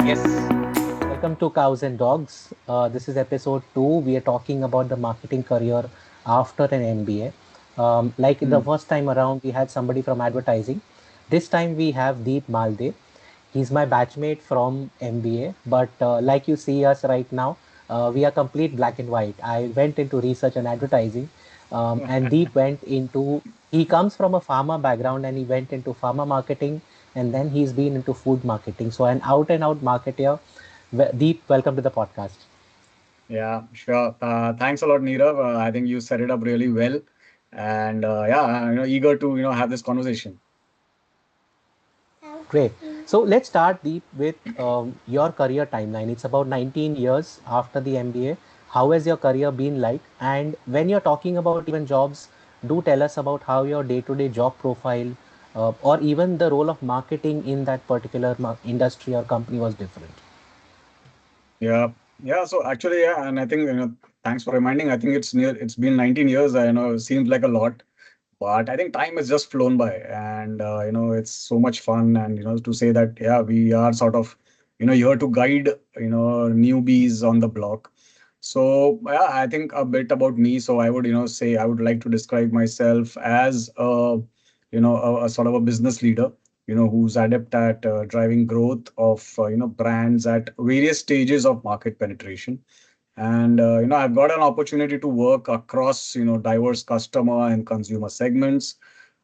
Yes, welcome to Cows and Dogs. This is episode 2. We are talking about the marketing career after an MBA. Like the Hmm. first time around, we had somebody from advertising. This time we have Deep Malde. He's my batchmate from MBA, but like you see us right now, we are complete black and white. I went into research and advertising, and Deep went into, he comes from a pharma background and he went into pharma marketing, and then he's been into food marketing. So, an out and out marketer. Deep, welcome to the podcast. Yeah, sure. Thanks a lot, Neerav. I think you set it up really well, and yeah, I'm eager to have this conversation. Great. So let's start deep with your career timeline. It's about 19 years after the MBA. How has your career been like? And when you're talking about even jobs, do tell us about how your day-to-day job profile or even the role of marketing in that particular industry or company was different. Yeah, yeah. So actually, yeah, and I think thanks for reminding. I think it's been 19 years. I know it seems like a lot, but I think time has just flown by, and it's so much fun. And to say that, yeah, we are sort of here to guide newbies on the block. So yeah, I think a bit about me. So I would say I would like to describe myself as a sort of a business leader, who's adept at driving growth of brands at various stages of market penetration. And I've got an opportunity to work across diverse customer and consumer segments,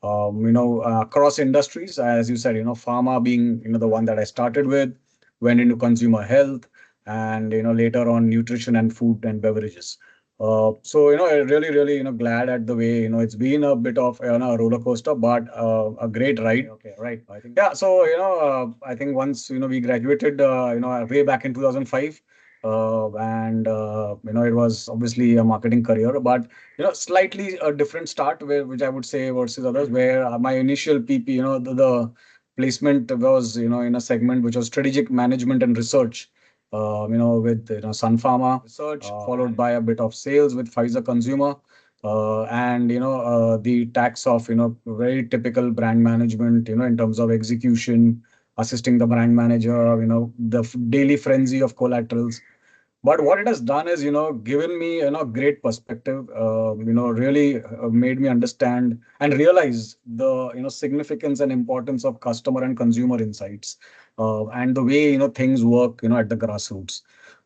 across industries, as you said, pharma being the one that I started with, went into consumer health, and later on nutrition and food and beverages. So really really glad at the way it's been a bit of a roller coaster, but a great ride. Okay, right. I think yeah. So I think once we graduated way back in 2005, and it was obviously a marketing career, but slightly a different start, which I would say versus others, where my initial PP, the placement was in a segment which was strategic management and research, with Sun Pharma research, followed by a bit of sales with Pfizer Consumer, and the tax of very typical brand management, in terms of execution, assisting the brand manager, the daily frenzy of collaterals. But what it has done is, given me, great perspective, really made me understand and realize the, significance and importance of customer and consumer insights, and the way, things work, at the grassroots.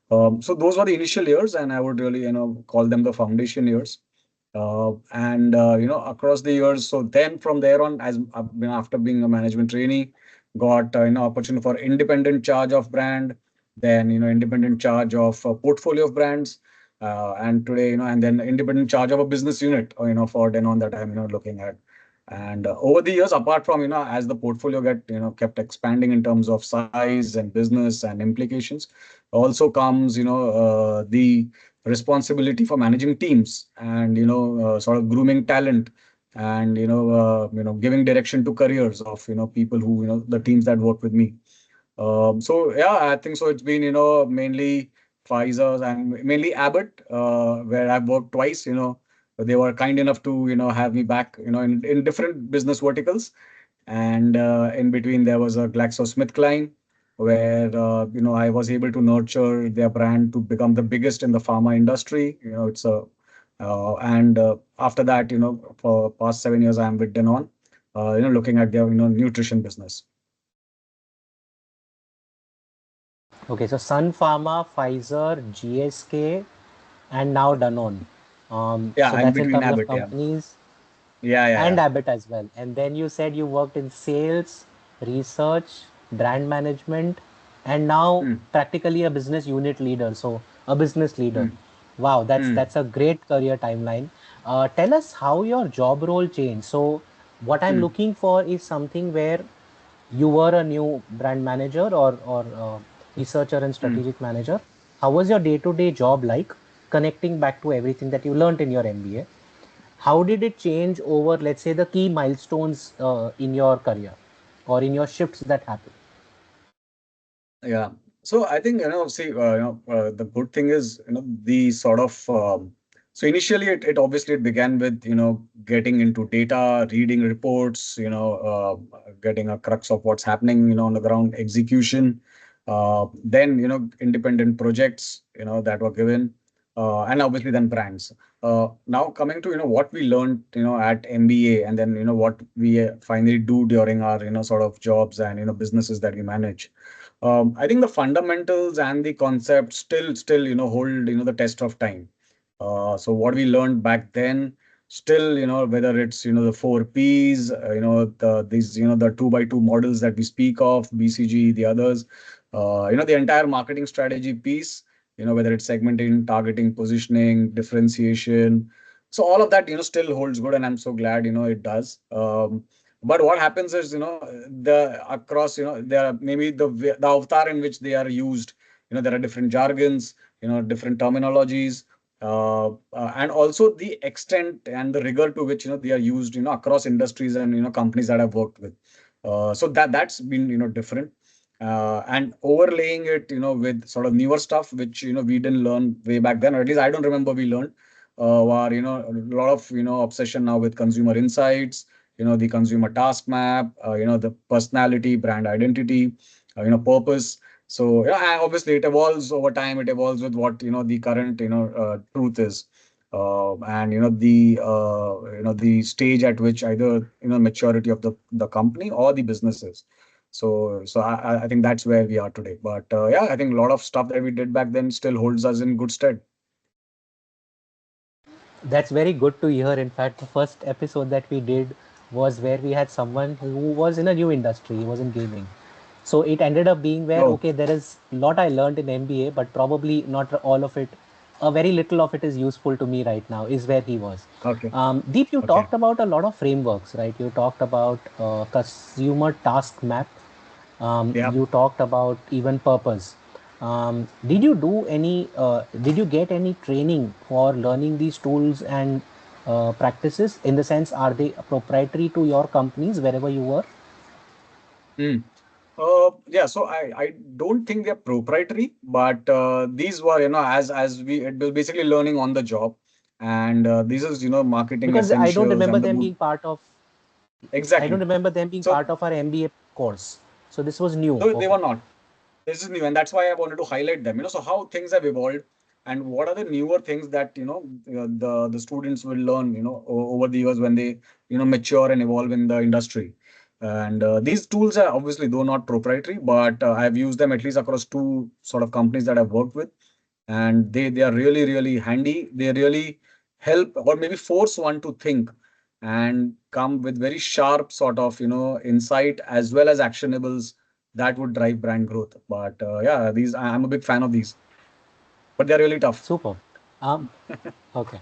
So those were the initial years, and I would really, call them the foundation years. And across the years, so then from there on, as I've been after being a management trainee, got opportunity for independent charge of brand, then independent charge of a portfolio of brands, and today and then independent charge of a business unit, for Denon that I'm looking at. And over the years, apart from as the portfolio get kept expanding in terms of size and business and implications, also comes the responsibility for managing teams and sort of grooming talent, and giving direction to careers of people who the teams that work with me. So yeah, I think so. It's been mainly Pfizer's and mainly Abbott, where I've worked twice. They were kind enough to have me back in different business verticals, and in between there was a GlaxoSmithKline, where I was able to nurture their brand to become the biggest in the pharma industry. It's a and after that, for past 7 years, I'm with Denon, looking at their nutrition business. Okay, so Sun Pharma, Pfizer, GSK, and now Danone. Yeah, So I'm that's in between terms of Abbott. Yeah, companies. yeah, yeah, And yeah. Abbott as well. And then you said you worked in sales, research, brand management, and now Hmm. practically a business unit leader. So a business leader. Hmm. Wow, Hmm. that's a great career timeline. Tell us how your job role changed. So what I'm Hmm. looking for is something where you were a new brand manager or researcher and Hmm. strategic manager. How was your day-to-day job like, connecting back to everything that you learned in your MBA? How did it change over, let's say, the key milestones in your career or in your shifts that happen? Yeah. So I think see the good thing is the sort of So initially, it obviously it began with getting into data, reading reports, getting a crux of what's happening on the ground, execution. Then independent projects that were given, and obviously then brands. Now coming to what we learned at MBA, and then what we finally do during our sort of jobs and businesses that we manage. I think the fundamentals and the concepts still hold the test of time. So what we learned back then, still, whether it's, the four Ps, the two by two models that we speak of, BCG, the others, the entire marketing strategy piece, whether it's segmenting, targeting, positioning, differentiation. So all of that, still holds good, and I'm so glad, it does. But what happens is, there are maybe the avatar in which they are used, there are different jargons, different terminologies, and also the extent and the rigor to which they are used across industries and companies that I've worked with. So that's been different, and overlaying it with sort of newer stuff which we didn't learn way back then, or at least I don't remember we learned. Or a lot of obsession now with consumer insights, the consumer task map, the personality, brand identity, purpose. So yeah, obviously it evolves over time. It evolves with what the current truth is, and the stage at which either maturity of the company or the businesses. So I think that's where we are today. But yeah, I think a lot of stuff that we did back then still holds us in good stead. That's very good to hear. In fact, the first episode that we did was where we had someone who was in a new industry, he was in gaming. So it ended up being where, Oh, okay, there is a lot I learned in MBA, but probably not all of it, a very little of it is useful to me right now, is where he was. okay, Deep, you okay, talked about a lot of frameworks, right? You talked about consumer task map. yeah. You talked about even purpose. Did you do any? Did you get any training for learning these tools and practices? In the sense, are they proprietary to your companies wherever you were? Mm. Yeah, so I don't think they're proprietary, but these were, as we it was basically learning on the job, and this is, marketing Because I don't essentials remember and the them good. being part of. I don't Exactly. remember them being So part of our MBA course. So this was new. they Okay. were not. This is new, and that's why I wanted to highlight them. So how things have evolved, and what are the newer things that the students will learn, over the years when they mature and evolve in the industry. And these tools are obviously though not proprietary, but I've used them at least across two sort of companies that I've worked with, and they are really handy. They really help or maybe force one to think and come with very sharp sort of insight as well as actionables that would drive brand growth. But yeah, I'm a big fan of these, but they're really tough. Super. Um, okay.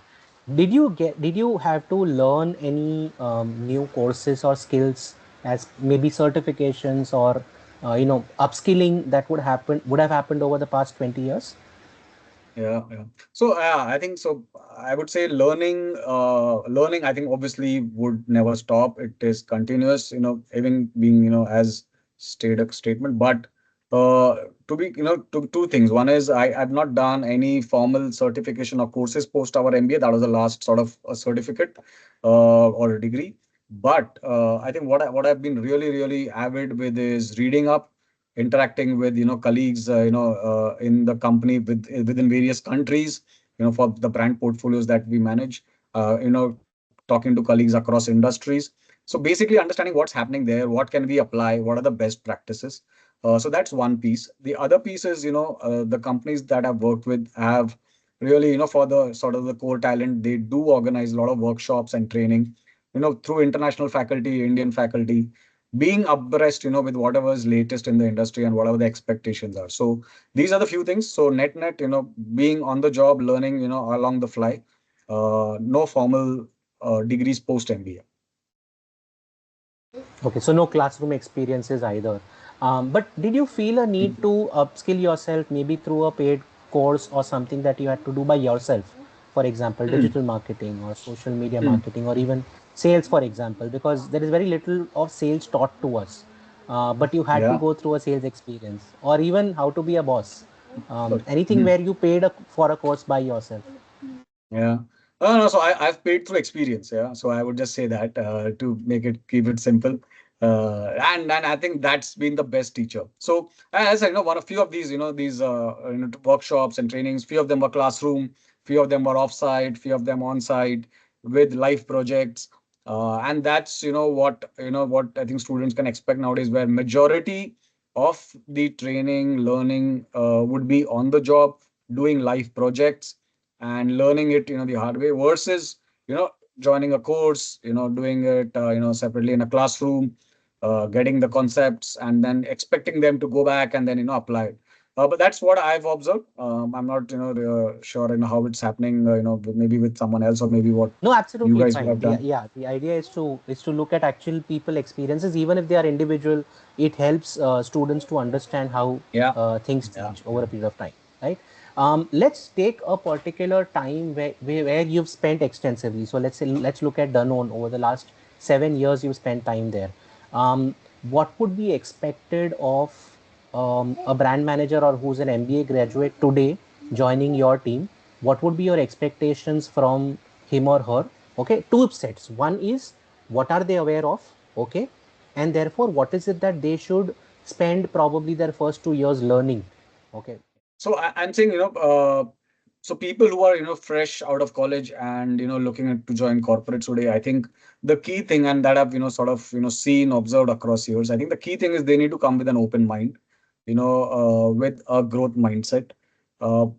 Did you have to learn any new courses or skills as maybe certifications or upskilling that would have happened over the past 20 years? Yeah, yeah. So I think so. I would say learning. I think obviously would never stop. It is continuous. Even being as statement. But to be two things. One is I've not done any formal certification or courses post our MBA. That was the last sort of a certificate or a degree. But I think what I've been really avid with is reading up, interacting with colleagues in the company within various countries for the brand portfolios that we manage, talking to colleagues across industries. So basically understanding what's happening there, what can we apply, what are the best practices. So that's one piece. The other piece is the companies that I've worked with have really for the sort of the core talent, they do organize a lot of workshops and training through international faculty, Indian faculty, being abreast with whatever is latest in the industry and whatever the expectations are. So these are the few things. So net being on the job, learning along the fly, no formal degrees post MBA. Okay, so no classroom experiences either. But did you feel a need to upskill yourself maybe through a paid course or something that you had to do by yourself? For example, Mm, digital marketing or social media mm, marketing or even sales, for example, because there is very little of sales taught to us. But you had to yeah. go through a sales experience or even how to be a boss. Sorry. Anything Mm, where you paid for a course by yourself. yeah. No, so I've paid through experience. Yeah. So I would just say that to make it keep it simple. And I think that's been the best teacher. So as I know, one of few of these, these workshops and trainings, few of them were classroom, few of them were offsite, few of them on site with live projects. And that's what I think students can expect nowadays, where majority of the training, learning would be on the job, doing live projects and learning it the hard way versus you know joining a course, doing it separately in a classroom, getting the concepts and then expecting them to go back and then apply it. But that's what I've observed. I'm not sure in how it's happening, maybe with someone else or maybe what No, you absolutely guys would fine. have done. The idea is to look at actual people experiences, even if they are individual. It helps students to understand how Yeah. things Yeah. change over a period of time, right? Let's take a particular time where you've spent extensively. So let's look at Danone over the last 7 years. You've spent time there. What would be expected of a brand manager or who's an MBA graduate today joining your team? What would be your expectations from him or her? Okay, two sets. One is what are they aware of? Okay, and therefore what is it that they should spend probably their first 2 years learning? Okay. So I'm saying, so people who are, fresh out of college and, looking to join corporates today, I think the key thing, and that I've, sort of, seen, observed across years, I think the key thing is they need to come with an open mind, with a growth mindset,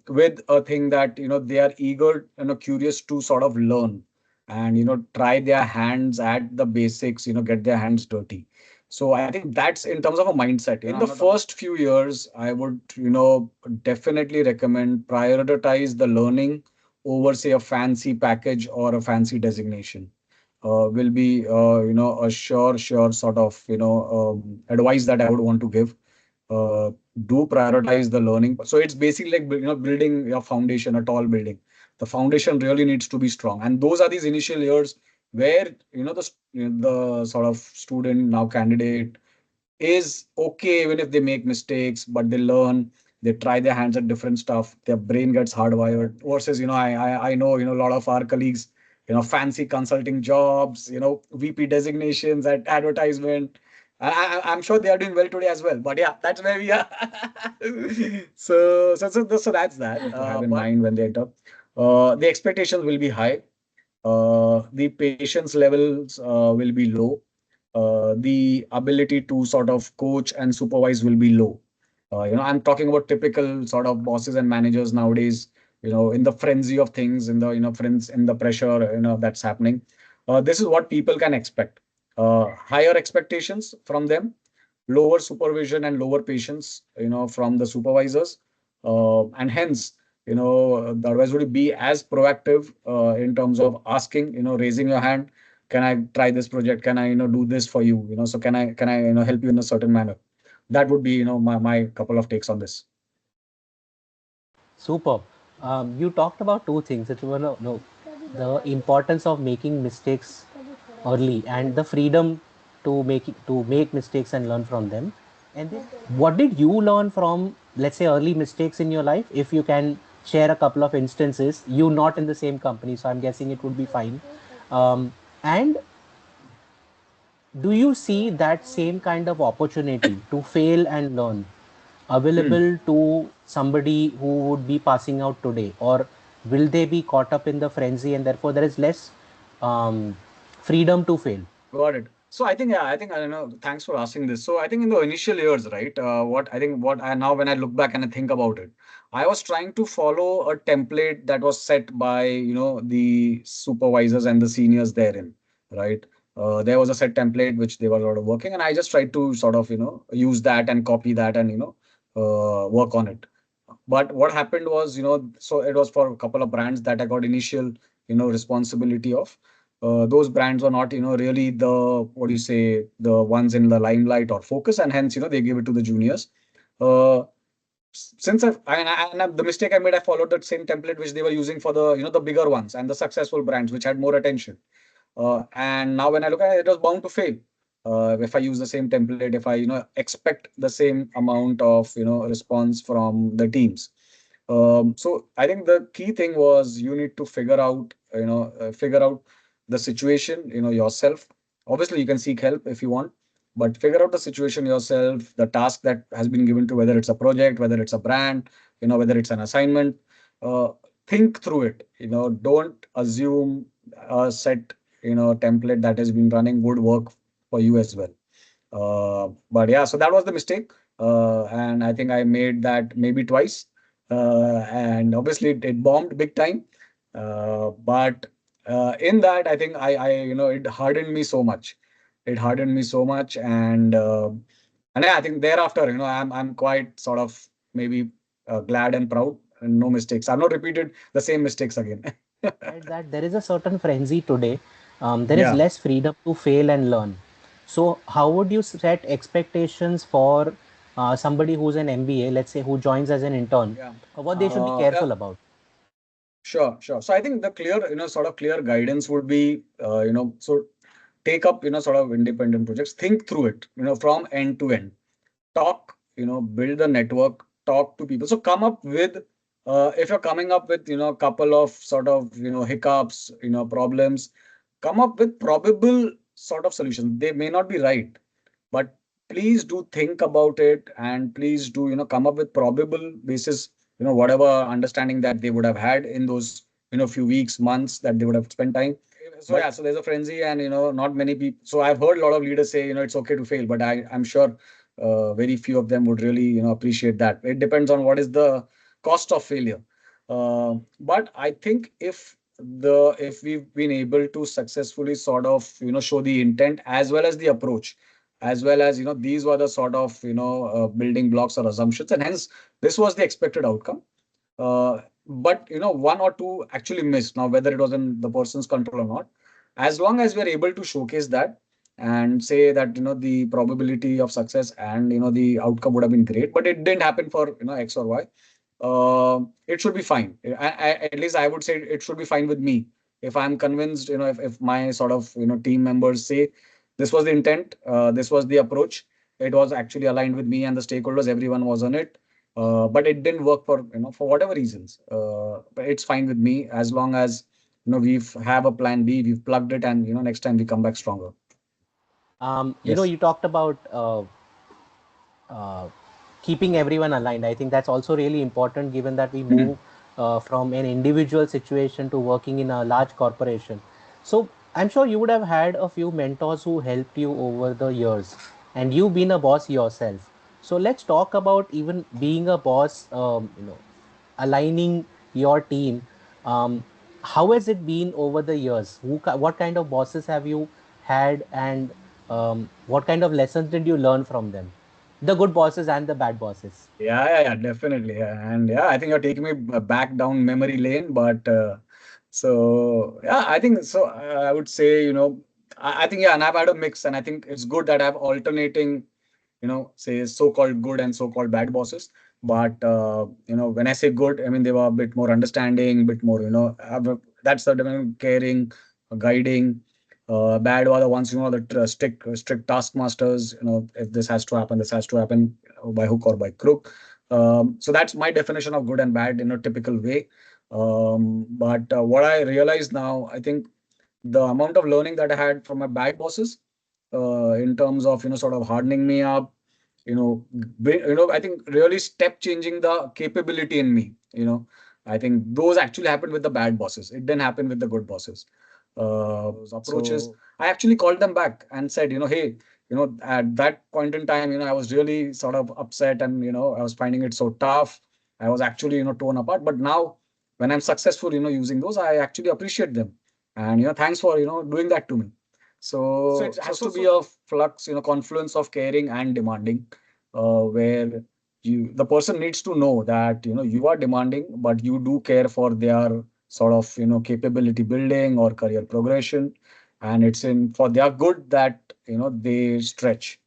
with a thing that, they are eager, curious to sort of learn and, try their hands at the basics, get their hands dirty. So I think that's in terms of a mindset. In the first few years, I would, definitely recommend prioritize the learning over, say, a fancy package or a fancy designation. Will be, a sure sort of, advice that I would want to give. uh, do prioritize the learning. So it's basically like building your foundation, a tall building. The foundation really needs to be strong, and those are these initial years where the sort of student, now candidate, is okay even if they make mistakes, but they learn, they try their hands at different stuff, their brain gets hardwired. Versus, I know, a lot of our colleagues, fancy consulting jobs, VP designations at advertisement. I'm sure they are doing well today as well. But yeah, that's where we are. So that's that to have in mind when they enter. The expectations will be high. The patience levels will be low. The ability to sort of coach and supervise will be low. I'm talking about typical sort of bosses and managers nowadays, in the frenzy of things, in the, friends, in the pressure, that's happening. This is what people can expect. Higher expectations from them, lower supervision and lower patience, from the supervisors. And hence, the advice would be as proactive in terms of asking, raising your hand. Can I try this project? Can I, do this for you? So can I, help you in a certain manner? That would be, my couple of takes on this. Superb. You talked about two things. It was no, the importance of making mistakes early and the freedom to make mistakes and learn from them. And then, what did you learn from, let's say, early mistakes in your life? If you can share a couple of instances, you not in the same company, so I'm guessing it would be fine. And do you see that same kind of opportunity to fail and learn Hmm. available to somebody who would be passing out today, or will they be caught up in the frenzy and therefore there is less freedom to fail? Got it. So I think, yeah, I think I don't know. Thanks for asking this. So I think in the initial years, right? What I now when I look back and I think about it, I was trying to follow a template that was set by the supervisors and the seniors therein, right? There was a set template which they were sort of working, and I just tried to sort of use that and copy that and work on it. But what happened was, so it was for a couple of brands that I got initial, responsibility of. Those brands were not, really the, what do you say, the ones in the limelight or focus, and hence, they gave it to the juniors. Uh, since the mistake I made, I followed that same template which they were using for the, the bigger ones and the successful brands which had more attention. And now when I look at it, it was bound to fail. If I use the same template, if I, expect the same amount of, response from the teams. So I think the key thing was you need to figure out the situation, yourself. Obviously, you can seek help if you want, but figure out the situation yourself, the task that has been given to, whether it's a project, whether it's a brand, whether it's an assignment. Uh, think through it. Don't assume a set, template that has been running would work for you as well. But yeah, so that was the mistake. And I think I made that maybe twice. And obviously it bombed big time. But in that, I think it hardened me so much. It hardened me so much. And yeah, I think thereafter, I'm quite sort of maybe glad and proud and no mistakes. I've not repeated the same mistakes again. Said that there is a certain frenzy today. There is Yeah. less freedom to fail and learn. So, how would you set expectations for somebody who's an MBA, let's say, who joins as an intern? Yeah. What they should be Yeah. careful about? Sure, sure. So I think the clear, sort of clear guidance would be, so take up, sort of independent projects, think through it, from end to end. Talk, build the network, talk to people. So come up with, if you're coming up with, a couple of sort of, hiccups, problems, come up with probable sort of solutions. They may not be right, but please do think about it, and please do come up with probable basis, whatever understanding that they would have had in those few weeks, months that they would have spent time. So yeah, so there's a frenzy, and not many people. So I've heard a lot of leaders say it's okay to fail, but I'm sure very few of them would really appreciate that. It depends on what is the cost of failure. But I think if we've been able to successfully sort of show the intent as well as the approach, as well as these were the sort of building blocks or assumptions, and hence this was the expected outcome. But one or two actually missed. Now, whether it was in the person's control or not, as long as we're able to showcase that and say that the probability of success and the outcome would have been great, but it didn't happen for X or Y, it should be fine. At least I would say it should be fine with me. If I'm convinced, if my sort of team members say this was the intent, this was the approach, it was actually aligned with me and the stakeholders, everyone was on it. But it didn't work for for whatever reasons. But it's fine with me as long as we've have a plan B, we've plugged it, and next time we come back stronger. Yes. You talked about uh, keeping everyone aligned. I think that's also really important given that we move from an individual situation to working in a large corporation. So I'm sure you would have had a few mentors who helped you over the years, and you've been a boss yourself. So let's talk about even being a boss, aligning your team. Um, how has it been over the years? What kind of bosses have you had, and what kind of lessons did you learn from them? The good bosses and the bad bosses. Yeah, definitely. Yeah. And yeah, I think you're taking me back down memory lane. But so yeah, I think so. I would say, I think, yeah, and I've had a mix, and I think it's good that I have alternating, say so-called good and so-called bad bosses. But when I say good, I mean they were a bit more understanding, bit more, that's the caring, guiding. Bad were the ones, that strict taskmasters. If this has to happen, this has to happen by hook or by crook. So that's my definition of good and bad in a typical way. But what I realize now, I think the amount of learning that I had from my bad bosses, in terms of sort of hardening me up, I think really step changing the capability in me. I think those actually happened with the bad bosses. It didn't happen with the good bosses. Those approaches, So I actually called them back and said, hey, at that point in time, I was really sort of upset, and I was finding it so tough. I was actually torn apart. But now, when I'm successful, using those, I actually appreciate them, and thanks for doing that to me. So it has to be a flux, confluence of caring and demanding, where the person needs to know that you are demanding, but you do care for their sort of capability building or career progression, and it's in for their good that they stretch.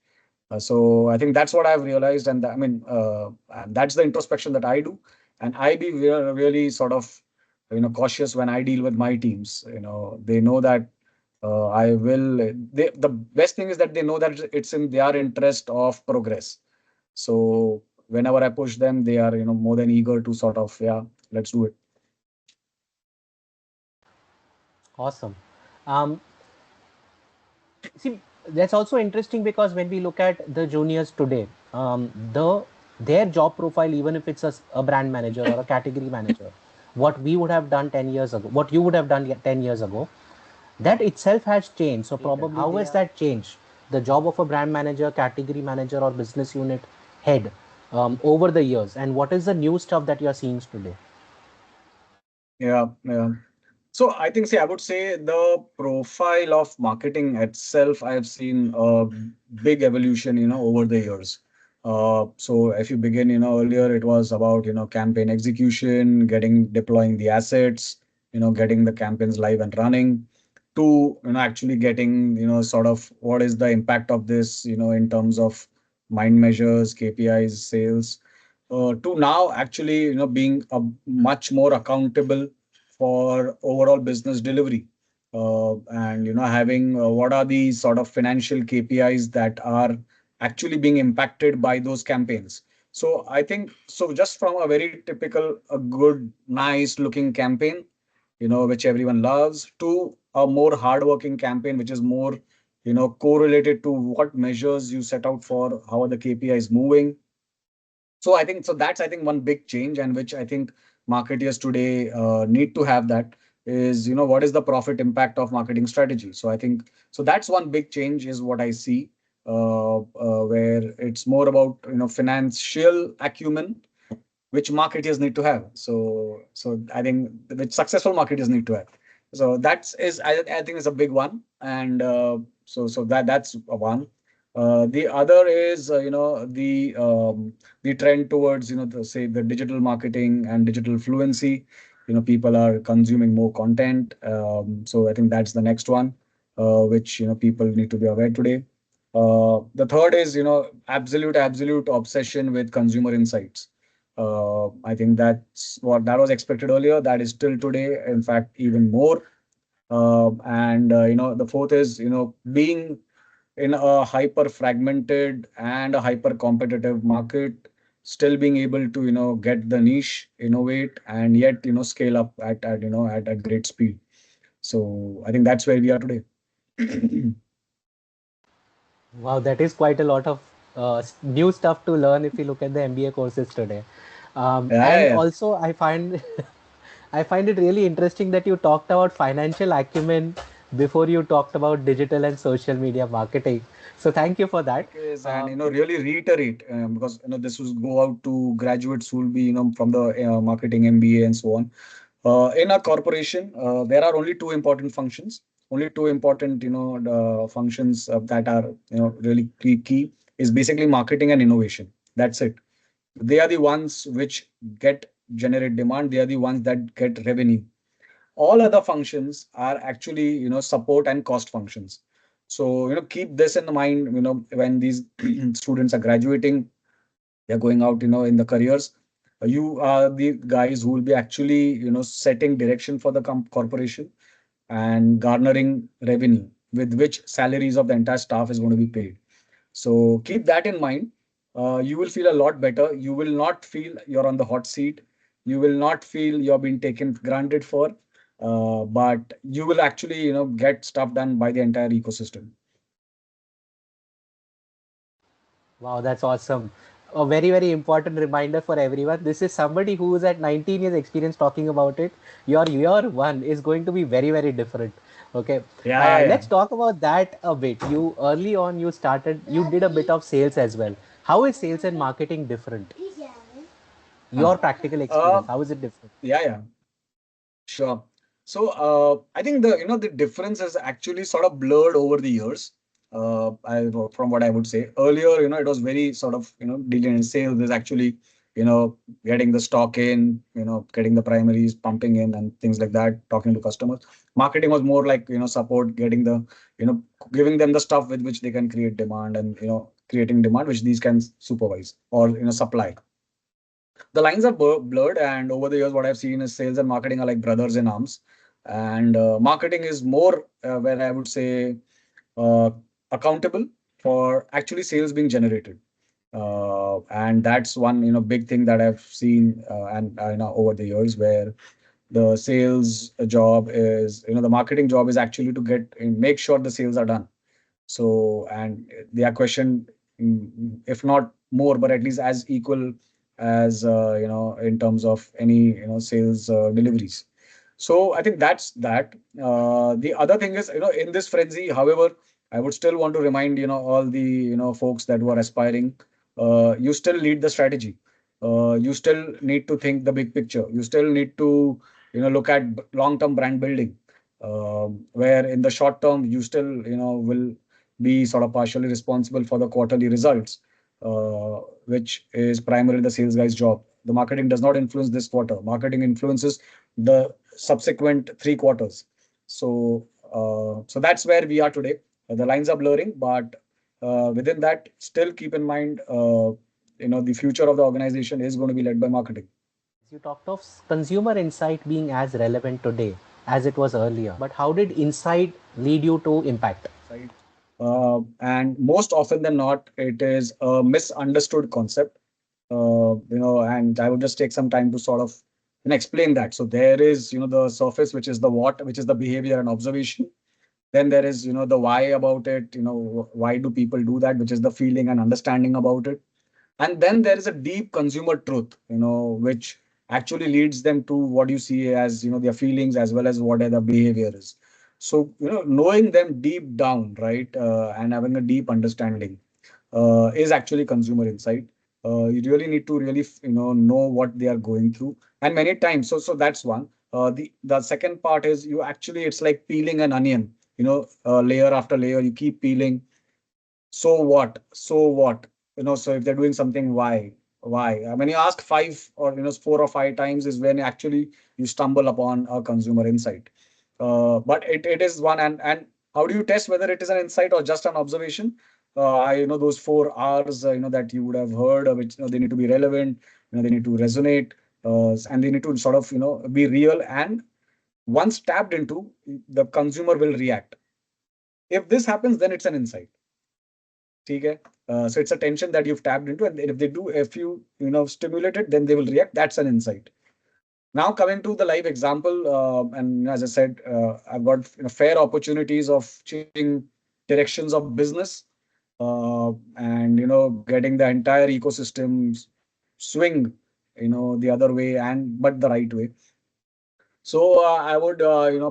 So I think that's what I've realized, and and that's the introspection that I do, and I be really sort of cautious when I deal with my teams. They know that I will. The best thing is that they know that it's in their interest of progress. So whenever I push them, they are, more than eager to sort of, yeah, let's do it. Awesome. Um, See, that's also interesting because when we look at the juniors today, their job profile, even if it's a brand manager or a category manager, what we would have done 10 years ago, what you would have done 10 years ago, that itself has changed. So probably how has that changed the job of a brand manager, category manager, or business unit head over the years, and what is the new stuff that you are seeing today? Yeah, yeah. So I think, see, I would say the profile of marketing itself, I've seen a big evolution, over the years. So if you begin, earlier it was about, campaign execution, deploying the assets, getting the campaigns live and running, to, actually getting, sort of what is the impact of this, in terms of mind measures, KPIs, sales, to now actually, being a much more accountable for overall business delivery, and having what are the sort of financial KPIs that are actually being impacted by those campaigns. So I think, so just from a very typical, a good nice looking campaign, which everyone loves, to a more hardworking campaign which is more, correlated to what measures you set out for, how are the KPIs moving. So I think, so that's, I think, one big change, and which I think marketers today need to have, that is, what is the profit impact of marketing strategy. So I think, so that's one big change is what I see, where it's more about, financial acumen, which marketers need to have. So I think which successful marketers need to have. So that's is, I think is a big one, and so that's one. The other is, the trend towards, say, the digital marketing and digital fluency. People are consuming more content. So I think that's the next one, which, people need to be aware today. The third is, absolute obsession with consumer insights. I think that's what that was expected earlier. That is still today, in fact, even more. And the fourth is, being in a hyper fragmented and a hyper competitive market, still being able to, get the niche, innovate, and yet, scale up at a great speed. So I think that's where we are today. Wow, that is quite a lot of new stuff to learn if you look at the MBA courses today. Yeah, yeah, And yeah. also, I find I find it really interesting that you talked about financial acumen before you talked about digital and social media marketing. So thank you for that. Is, and Um, really reiterate, because this will go out to graduates who will be, from the marketing MBA and so on. In a corporation, there are only two important functions. Only two important, functions that are, really key is basically marketing and innovation. That's it. They are the ones which get generate demand. They are the ones that get revenue. All other functions are actually, support and cost functions. So, keep this in mind, when these students are graduating, they're going out, in the careers. You are the guys who will be actually, setting direction for the corporation and garnering revenue, with which salaries of the entire staff is going to be paid. So keep that in mind. You will feel a lot better. You will not feel you're on the hot seat. You will not feel you're being taken granted for. But you will actually, get stuff done by the entire ecosystem. Wow, that's awesome. A very, very important reminder for everyone. This is somebody who is at 19 years experience talking about it. Your year one is going to be very, very different. Okay. Yeah, yeah, yeah. Let's talk about that a bit. You early on, you did a bit of sales as well. How is sales and marketing different? Huh. Your practical Uh, experience, how is it different? yeah, yeah. Sure. So I think the difference is actually sort of blurred over the years. From what I would say earlier, it was very sort of, dealing in sales is actually, getting the stock in, getting the primaries pumping in and things like that, talking to customers. Marketing was more like, support, getting the, you know giving them the stuff with which they can create demand, and, creating demand which these can supervise or, supply. The lines are blurred, and over the years what I've seen is sales and marketing are like brothers in arms. And marketing is more, where I would say, uh, accountable for actually sales being generated. And that's one, big thing that I've seen, and over the years, where the sales job is, the marketing job is actually to make sure the sales are done. So, and they are questioned, if not more, but at least as equal as, in terms of any, sales deliveries. So I think that's that. The other thing is, in this frenzy, however, I would still want to remind, all the, folks that who are aspiring, you still lead the strategy. You still need to think the big picture. You still need to, look at long-term brand building, where in the short term, you still, will be sort of partially responsible for the quarterly results, which is primarily the sales guy's job. The marketing does not influence this quarter. Marketing influences the subsequent 3 quarters. So that's where we are today. The lines are blurring, but within that, still keep in mind, the future of the organization is going to be led by marketing. Yes, you talked of consumer insight being as relevant today as it was earlier. But how did insight lead you to impact? Right. And most often than not, it is a misunderstood concept. And I would just take some time to sort of explain that. So there is, the surface, which is the what, which is the behavior and observation. Then there is, the why about it. Why do people do that, which is the feeling and understanding about it. And then there is a deep consumer truth, which actually leads them to what you see as, their feelings as well as what their behavior is. So, knowing them deep down, right, and having a deep understanding is actually consumer insight. You really need to really, know what they are going through. And many times, so that's one. The second part is you actually, it's like peeling an onion, layer after layer, you keep peeling. So what? So what? So if they're doing something, why? When you ask five or, 4 or 5 times is when actually you stumble upon a consumer insight. But it is one, and how do you test whether it is an insight or just an observation? I know those 4 R's, that you would have heard, which, they need to be relevant, they need to resonate, and they need to sort of, be real. And once tapped into, the consumer will react. If this happens, then it's an insight. Okay. So it's a tension that you've tapped into, and if you stimulate it, then they will react. That's an insight. Now coming to the live example, and as I said, I've got fair opportunities of changing directions of business, and getting the entire ecosystem swing, the other way, and but the right way. So I would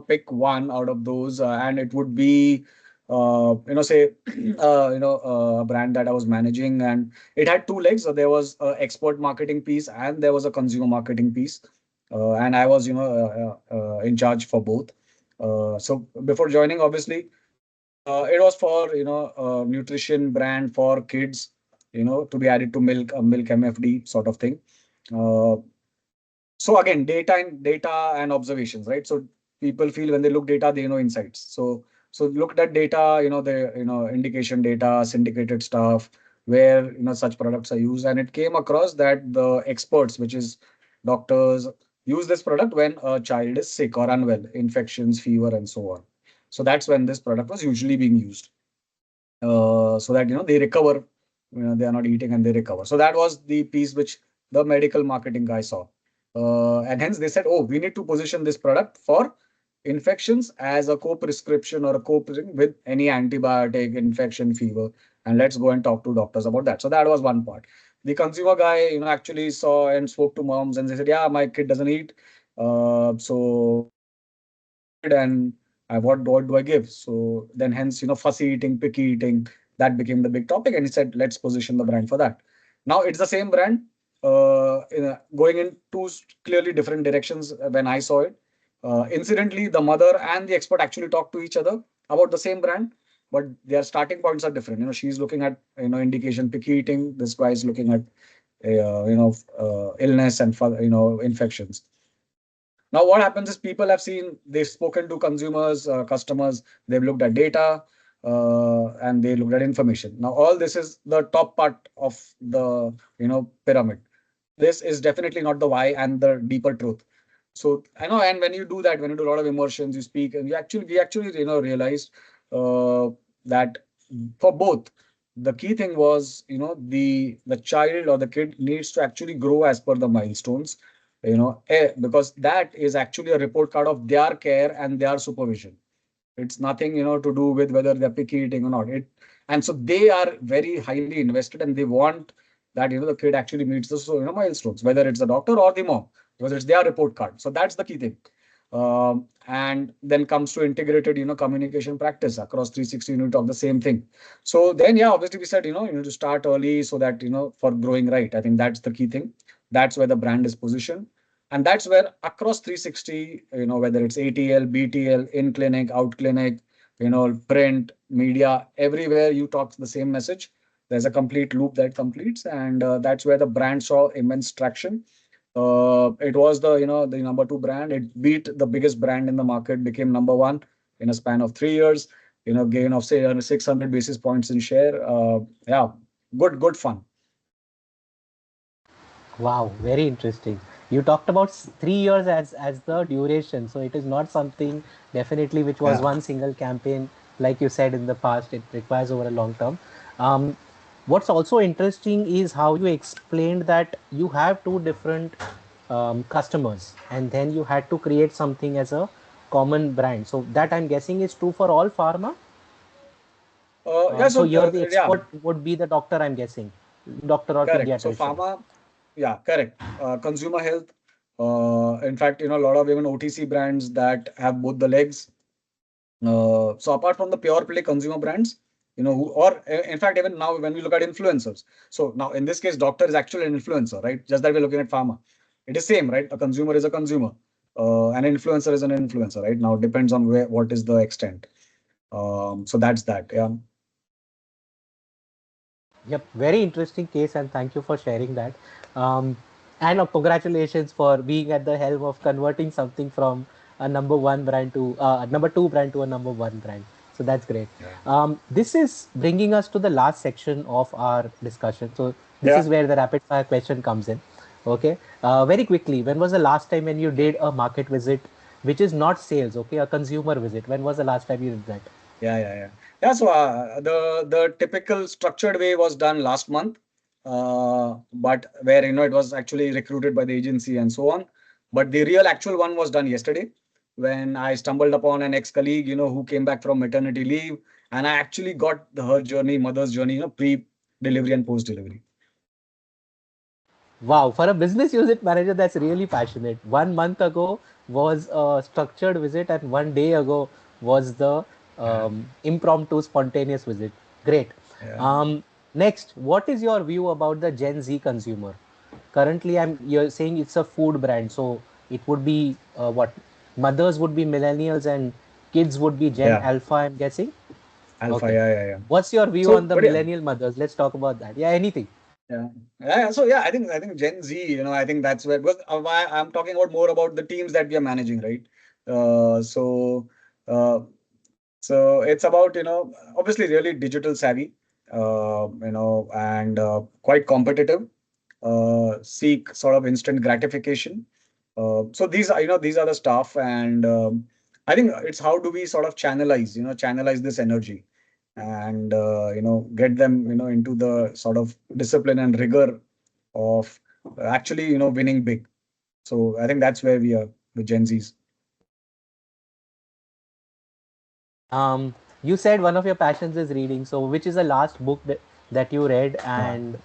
pick one out of those, and it would be say a brand that I was managing, and it had two legs. So there was a export marketing piece and there was a consumer marketing piece, and I was in charge for both. So before joining, obviously, it was for nutrition brand for kids, to be added to milk, a milk MFD sort of thing. Uh, so again, data and observations, right? So people feel when they look data, they know insights. So looked at data, the indication data, syndicated stuff, where such products are used, and it came across that the experts, which is doctors, use this product when a child is sick or unwell, infections, fever, and so on. So that's when this product was usually being used, so that they recover. They are not eating and they recover. So that was the piece which the medical marketing guy saw, and hence they said, "Oh, we need to position this product for infections as a co-prescription or a with any antibiotic, infection, fever, and let's go and talk to doctors about that." So that was one part. The consumer guy, actually saw and spoke to moms, and they said, "Yeah, my kid doesn't eat, so he's worried, and what do I give?" So then, hence, fussy eating, picky eating, that became the big topic, and he said, "Let's position the brand for that." Now it's the same brand, going in two clearly different directions. When I saw it, incidentally, the mother and the expert actually talked to each other about the same brand, but their starting points are different. She's looking at indication picky eating. This guy is looking at illness and infections. Now, what happens is people have seen, they've spoken to consumers, customers, they've looked at data, and they looked at information. Now, all this is the top part of the pyramid. This is definitely not the why and the deeper truth. So I know, and when you do that, when you do a lot of immersions, you speak, and we actually realized uh, that for both. the key thing was, the child or the kid needs to actually grow as per the milestones, because that is actually a report card of their care and their supervision. It's nothing, to do with whether they're picky eating or not. And so they are very highly invested, and they want that, the kid actually meets the, milestones, whether it's the doctor or the mom, because it's their report card. So that's the key thing. And then comes to integrated, communication practice across 360 unit of the same thing. So then, yeah, obviously we said, you need to start early so that, for growing right. I think that's the key thing. That's where the brand is positioned. And that's where across 360, whether it's ATL, BTL, in clinic, out clinic, print, media, everywhere you talk the same message. There's a complete loop that completes. And that's where the brand saw immense traction. It was the number two brand. It beat the biggest brand in the market, became number one in a span of 3 years. Gain of say 600 basis points in share. Yeah, good fun. Wow, very interesting. You talked about 3 years as the duration, so it is not something definitely which was Yeah. one single campaign, like you said in the past. It requires over a long term. Um, what's also interesting is how you explained that you have two different customers, and then you had to create something as a common brand. So that I'm guessing is true for all pharma. Yeah. So So here the yeah, expert would be the doctor, I'm guessing, doctor or correct. So pediatrician. pharma, yeah, correct. Consumer health. In fact, a lot of even OTC brands that have both the legs. So apart from the pure play consumer brands, or in fact, even now when we look at influencers. So now in this case, doctor is actually an influencer, right? Just that we're looking at pharma. It is same, right? A consumer is a consumer. An influencer is an influencer, right? Now it depends on what is the extent. So that's that. Yeah. Yep, very interesting case, and thank you for sharing that. Um, and congratulations for being at the helm of converting something from a number one brand to a number two brand to a number one brand. So that's great. Yeah. This is bringing us to the last section of our discussion. So this Yeah. is where the rapid fire question comes in. Okay, very quickly, when was the last time when you did a market visit, which is not sales? Okay, a consumer visit. When was the last time you did that? Yeah. So the typical structured way was done last month, but where it was actually recruited by the agency and so on. But the real actual one was done yesterday when I stumbled upon an ex-colleague, who came back from maternity leave, and I actually got her journey, mother's journey, pre-delivery and post-delivery. Wow, for a business unit manager, that's really passionate. 1 month ago was a structured visit, and 1 day ago was the Yeah. impromptu, spontaneous visit. Great. Yeah. Um, Next, what is your view about the Gen Z consumer? Currently, you're saying it's a food brand, so it would be what mothers would be millennials and kids would be Gen Yeah. Alpha. I'm guessing. Alpha. Okay. Yeah. What's your view So, on the but yeah. millennial mothers? Let's talk about that. Yeah, anything. Yeah. Yeah. So yeah, I think Gen Z, I think that's where, because why I'm talking about more about the teams that we are managing, right? Uh, so uh, so it's about, obviously really digital savvy, and quite competitive, seek sort of instant gratification. So these are the stuff, and I think it's how do we sort of channelize this energy, and get them into the sort of discipline and rigor of actually winning big. So I think that's where we are with Gen Zs. Um, you said one of your passions is reading. So, which is the last book that you read, Yeah. and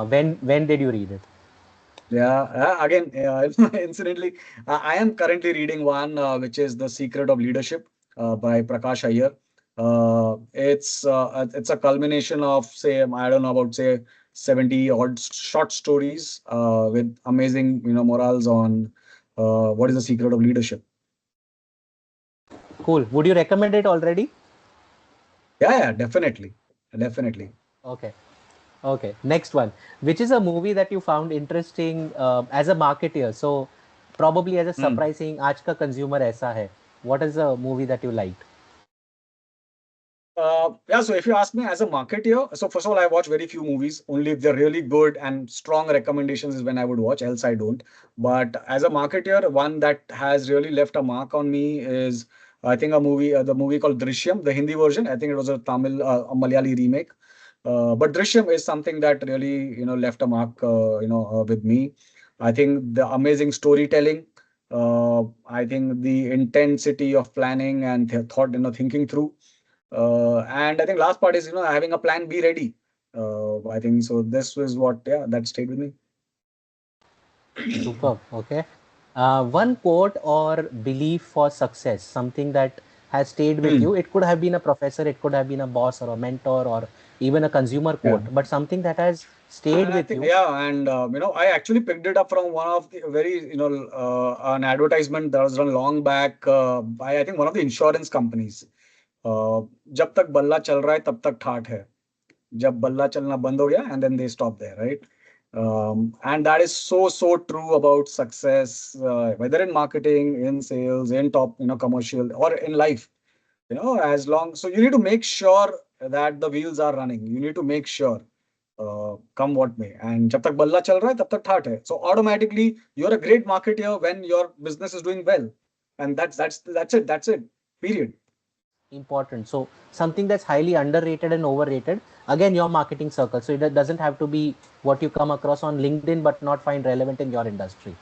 when did you read it? Yeah, again, incidentally, I am currently reading one which is The Secret of Leadership by Prakash Iyer. It's a culmination of, say, I don't know, about say 70 odd short stories with amazing morals on what is the secret of leadership. Cool. Would you recommend it already? Yeah, definitely, definitely. Okay. Okay. Next one. Which is a movie that you found interesting as a marketeer? So, probably as a Hmm. surprising, आज का consumer ऐसा है. What is a movie that you liked? Yeah, so if you ask me as a marketeer, so first of all, I watch very few movies. Only if they're really good and strong recommendations is when I would watch, else I don't. But as a marketeer, one that has really left a mark on me is, I think, the movie called Drishyam, the Hindi version. I think it was a Malayali remake. But Drishyam is something that really, left a mark, with me. I think the amazing storytelling, I think the intensity of planning and thought, thinking through. And I think last part is, having a plan B ready. I think so. This was what, yeah, that stayed with me. Superb. Okay. One quote or belief for success, something that has stayed with Hmm. you. It could have been a professor, it could have been a boss or a mentor or even a consumer Yeah. quote, but something that has stayed And I with think, you. yeah, and I actually picked it up from one of the very, an advertisement that was done long back by I think one of the insurance companies. जब तक बल्ला चल रहा है तब तक ठाठ है जब बल्ला चलना बंद हो गया and then they stop there, right? And that is so true about success, whether in marketing, in sales, in top, commercial, or in life. As long so you need to make sure that the wheels are running. You need to make sure, come what may. And जब तक बल्ला चल रहा है तब तक ठाठ है. So automatically you're a great marketer when your business is doing well, and that's it. That's it. Period. Important. So something that's highly underrated and overrated. Again, your marketing circle. So it doesn't have to be what you come across on LinkedIn, but not find relevant in your industry.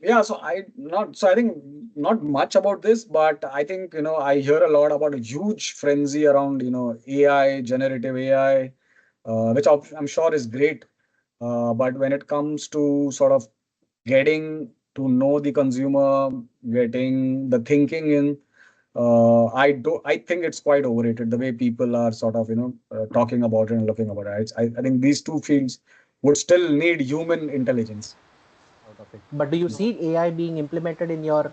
Yeah, so I think not much about this, but I think, I hear a lot about a huge frenzy around, AI, generative AI, which I'm sure is great. But when it comes to sort of getting to know the consumer, getting the thinking in, I think it's quite overrated the way people are sort of, talking about it and looking about it. I think these two fields would still need human intelligence. Out of it. But do you see AI being implemented in your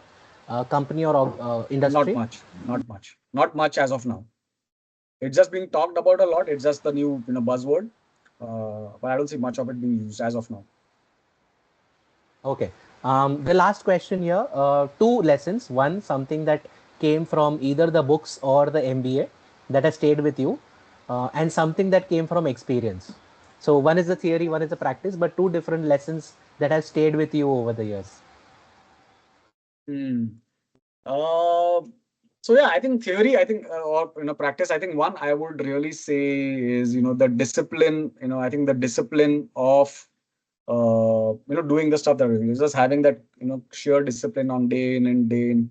company or Not industry? much, not much, not much as of now. It's just being talked about a lot. It's just the new, buzzword. But I don't see much of it being used as of now. Okay. The last question here, two lessons. One, something that came from either the books or the MBA that has stayed with you, and something that came from experience. So one is the theory, one is the practice, but two different lessons that have stayed with you over the years. Hmm. Uh, so yeah, I think theory, I think, or practice. I think one I would really say is the discipline. I think the discipline of doing the stuff that we're doing. It's just having that sheer discipline on day in and day in.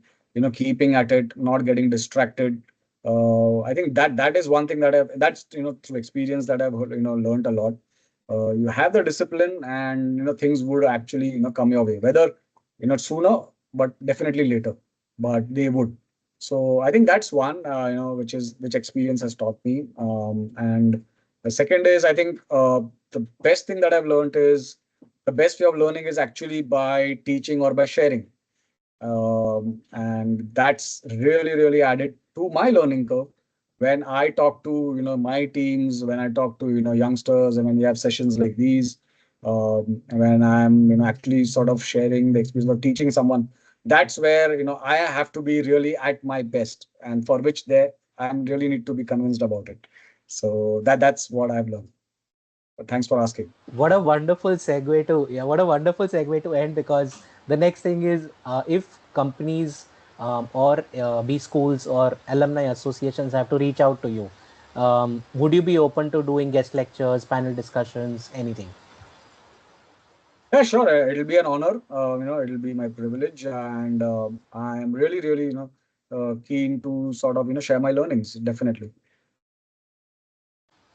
Keeping at it, not getting distracted. I think that is one thing that's through experience that I've learned a lot. You have the discipline, and things would actually come your way. Whether sooner, but definitely later, but they would. So I think that's one, which experience has taught me. And the second is, I think, the best thing that I've learned is the best way of learning is actually by teaching or by sharing. And that's really added to my learning curve when I talk to my teams, when I talk to youngsters, and when we have sessions like these, when I'm actually sort of sharing the experience of teaching someone. That's where I have to be really at my best, and for which there I'm really need to be convinced about it. So that's what I've learned. But thanks for asking. What a wonderful segue to, yeah, what a wonderful segue to end, because the next thing is, if companies or be schools or alumni associations have to reach out to you, would you be open to doing guest lectures, panel discussions, anything? Yeah, sure. It'll be an honor. It'll be my privilege, and I am really, keen to sort of, share my learnings. Definitely.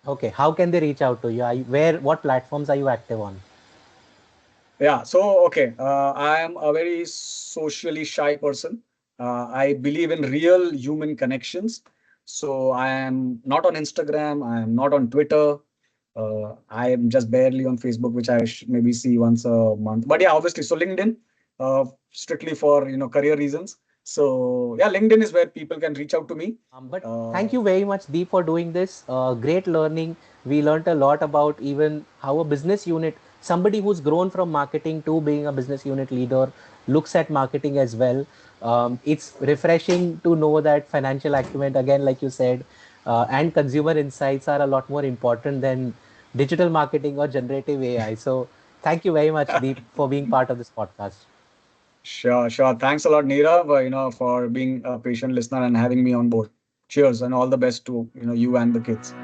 Okay, how can they reach out to you? Where, what platforms are you active on? Yeah. So, okay. I am a very socially shy person. I believe in real human connections. So I am not on Instagram. I am not on Twitter. I am just barely on Facebook, which I maybe see once a month. But yeah, obviously, so LinkedIn, strictly for career reasons. So yeah, LinkedIn is where people can reach out to me. But Uh, thank you very much, Deep, for doing this. Great learning. We learned a lot about even how a business unit, somebody who's grown from marketing to being a business unit leader, looks at marketing as well. It's refreshing to know that financial acumen, again, like you said, and consumer insights are a lot more important than digital marketing or generative AI. So thank you very much, Deep, for being part of this podcast. sure. Thanks a lot, Neerav, for being a patient listener and having me on board. Cheers, and all the best to you and the kids.